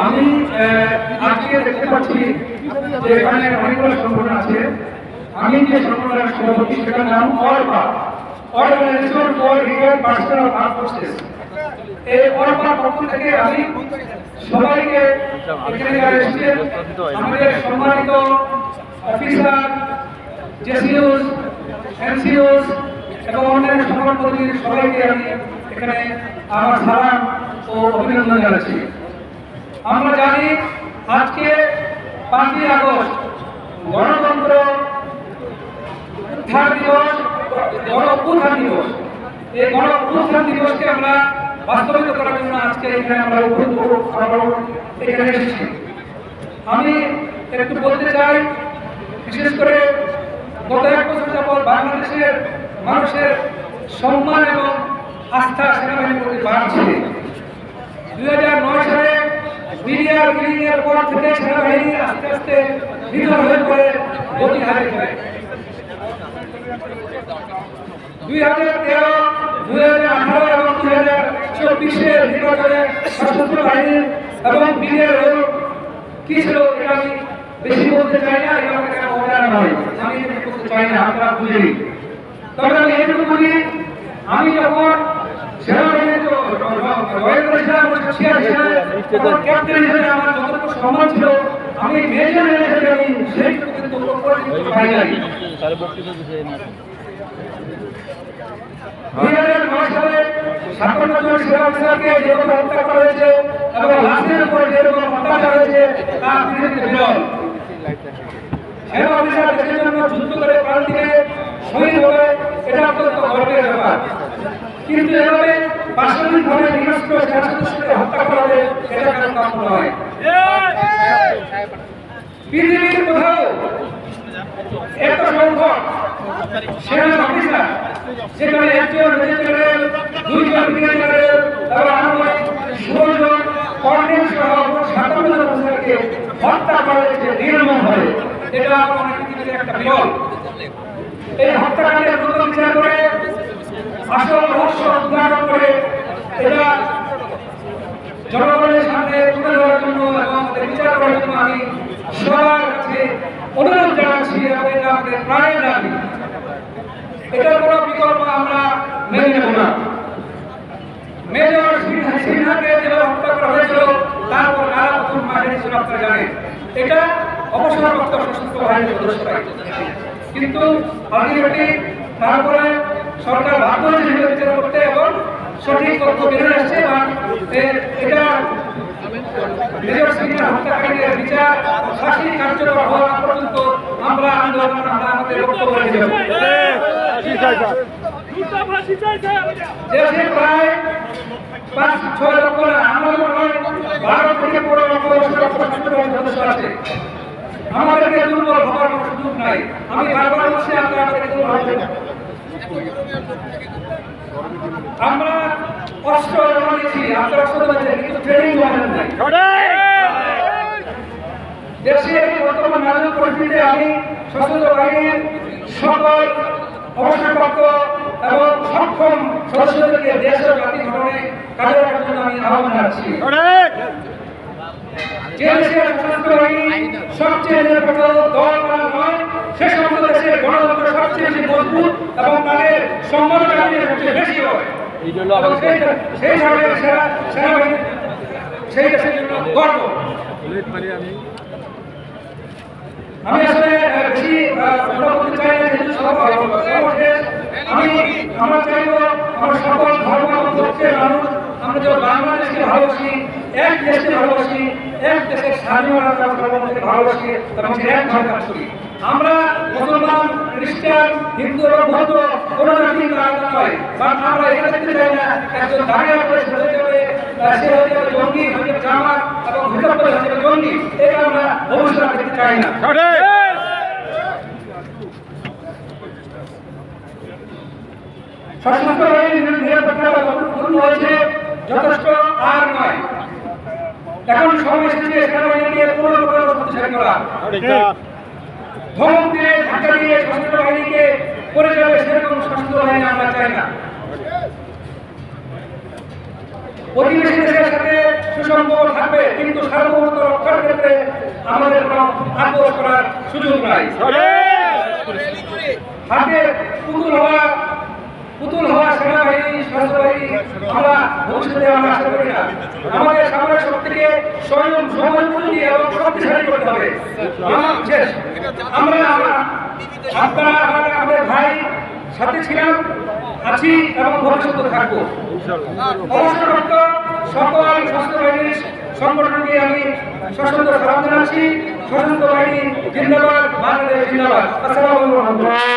আমি আজকে দেখতে পাচ্ছি যে এখানে অনেকগুলো সংগঠন আছে। আমি যে সংগঠনের সভাপতি সেটার নাম অর্পা, organisation for retired personal armed forces. এই অর্পার পক্ষ থেকে আমি সবাইকে এখানে এসেছেন আমাদের সম্মানিত অফিসার, জেসিওস, এনসিওস এবং অন্যান্য সংগঠনের সবাইকে আমি এখানে আমার সালাম ও অভিনন্দন জানাচ্ছি। আমরা জানি আজকে 5ই আগস্ট গণতন্ত্র উত্থান দিবস, গণ অভ্যুত্থান দিবস। এই গণ অভ্যুত্থান দিবসকে আমরা বাস্তবায়িত করার জন্য আজকে এখানে আমরা এখানে এসেছি। আমি একটু বলতে চাই, বিশেষ করে গত 1 বছর যাবৎ বাংলাদেশের মানুষের সম্মান এবং আস্থা সেনাবাহিনীর প্রতি বাড়ছে। 2009 সালে বিডিআর কিলিংয়ের পর থেকে সেনাবাহিনী আস্তে আস্তে বিফল হয়ে পড়ে, গতি হারিয়ে ফেলে। 2013, 2018 এবং 2024-এর নির্বাচনে সশস্ত্র বাহিনী এবং বিডিআর কি ছিল এটা আমি বেশি বলতে চাই না, এটা আমাকে অবদান নয়, আমি বলতে চাই না, আপনারা বুঝেই। তবে আমি এইটুকু বলি, আমি যখন সেনাবাহিনীতে জয়েন করেছিলাম 1986 সালে, তখন ক্যাপ্টেন হিসেবে আমার যতটুকু সম্মান ছিল, আমি মেজর হিসেবে আমি সেইটুকু কিন্তু করে দিতে পারি নাই। 2009 সালে 57 জন সেনা অফিসারকে যেভাবে হত্যা করা হয়েছে এবং লাশের উপরে যেরকম অত্যাচার হয়েছে তার বিরুদ্ধে বিরল। সেনা অফিসার দেশের জন্য যুদ্ধ করে প্রাণ দিয়ে শহীদ হবে, এটা অত্যন্ত গর্বের ব্যাপার। কিন্তু এভাবে পাশবিকভাবে নিরস্ত্র সেনা সদস্যকে হত্যা করা হবে, এটা কেন কাম্য নয়। পৃথিবীর কোথাও এত সংখ্যক সেনা অফিসার, সেখানে 1 জন মেজর জেনারেল, 2 জন ব্রিগেডিয়ার জেনারেল এবং আনুমানিক 16 জন কর্নেল সহ 57 জন অফিসারকে হত্যা করা হয়েছে নির্মমভাবে। এটা আমাদের পৃথিবীতে একটা বিরল। এই হত্যাকাণ্ডের দ্রুত বিচার করে আসল রহস্য উদ্ঘাটন করে এটা জনগণের সামনে তুলে ধরার জন্য এবং বিচার করার জন্য আমি সবার কাছে অনুরোধ জানাচ্ছি এবং এটা আমাদের প্রাণের দাবি। এটার কোনো বিকল্প আমরা মেনে নেব না। মেজর সিনহাকে যেভাবে হত্যা করা হয়েছিল, তারপর কারা প্রথম বাহিনী ছিল আপনারা জানেন, এটা অবসরপ্রাপ্ত সশস্ত্র বাহিনীর সদস্যরা। কিন্তু আলটিমেটলি তারপরে সরকার বাধ্য হয়েছে বিচার করতে এবং সঠিক তথ্য বেরিয়ে আসছে এবং এটা মেজর সিনহার হত্যাকাণ্ডের বিচার ফাঁসি কার্যকর হওয়া পর্যন্ত আমরা আন্দোলন আমাদের বক্তব্য রেখে যাব। দেশে প্রায় 5-6 লক্ষ না, আমাদের মনে হয় 12 থেকে 15 লক্ষ সদস্য আছে। আমাদেরকে দুর্বল হওয়ার কোনো সুযোগ নাই। আমি বারবার বলছি, আপনাদেরকে দুর্বল হতে আমরা অস্ত্র বানিয়েছি, আপনারা অস্ত্র বানিয়েছেন, কিন্তু ট্রেনিং বানান নাই। দেশের বর্তমান নাজুক পরিস্থিতিতে আমি সশস্ত্র বাহিনীর সকল অবসরপ্রাপ্ত এবং সক্ষম সদস্যদেরকে দেশ ও জাতি গঠনে কাজে লাগার জন্য আমি আহ্বান জানাচ্ছি। যে দেশের সশস্ত্র বাহিনী সবচেয়ে নিরাপদ দল নয়, সে সমস্ত দেশের গণতন্ত্র সবচেয়ে বেশি মজবুত এবং তাদের সম্মাননা সবচেয়ে বেশি হয়। সেই ধরনের সেনাবাহিনী সেই দেশের জন্য গর্ব। আমি আসলে বেশি বলতে চাই না, যেহেতু আমি আমরা চাইবো আমরা সকল ধর্মের মানুষ, আমরা যে বাংলাদেশকে ভালোবাসি, এক দেশকে ভালোবাসি, এক দেশের স্বাধীনতা ভালোবাসি এবং এক ভাবে কাজ করি। আমরা মুসলমান, খ্রিস্টান, হিন্দু এবং বৌদ্ধ কোনো জাতির আলাদা নয়, বা আমরা এটা দেখতে চাই না একজন দাঁড়িয়ে করে সে হয়ে যাবে জঙ্গি, হয়ে যাবে জামাত এবং ভিতর করে হয়ে যাবে জঙ্গি, এটা আমরা ভবিষ্যৎ দেখতে চাই না। সশস্ত্র বাহিনীর নিরাপত্তা যতটুকু হয়েছে যথেষ্ট আর নয়। এখন সময় এসেছে সেনাবাহিনীকে পুনর্গঠন শক্তিশালী করা। ধমক দিয়ে, ধাক্কা দিয়ে সশস্ত্র বাহিনীকে করে যাবে সেরকম সশস্ত্র বাহিনী আমরা চাই না। প্রতিবেশী দেশের সাথে সুসম্পর্ক থাকবে, কিন্তু সার্বভৌমত্ব রক্ষার ক্ষেত্রে আমাদের কোনো আপোষ করার সুযোগ নাই। হাতে পুতুল হওয়া সেনাবাহিনী, স্বাস্থ্য বাহিনী আমরা ভবিষ্যতে আমরা আশা করি না। আমাদের সামরিক শক্তিকে স্বয়ং সময়োপযোগী এবং শক্তিশালী করতে হবে। আমরা আপনারা আমাদের ভাই সাথে ছিলাম, আছি এবং ভবিষ্যতে থাকবো। অবসরপ্রাপ্ত সকল স্বাস্থ্য বাহিনীর সংগঠনকে আমি সশস্ত্র সালাম জানাচ্ছি। সশস্ত্র বাহিনী জিন্দাবাদ, বাংলাদেশ জিন্দাবাদ। আসসালামু আলাইকুম।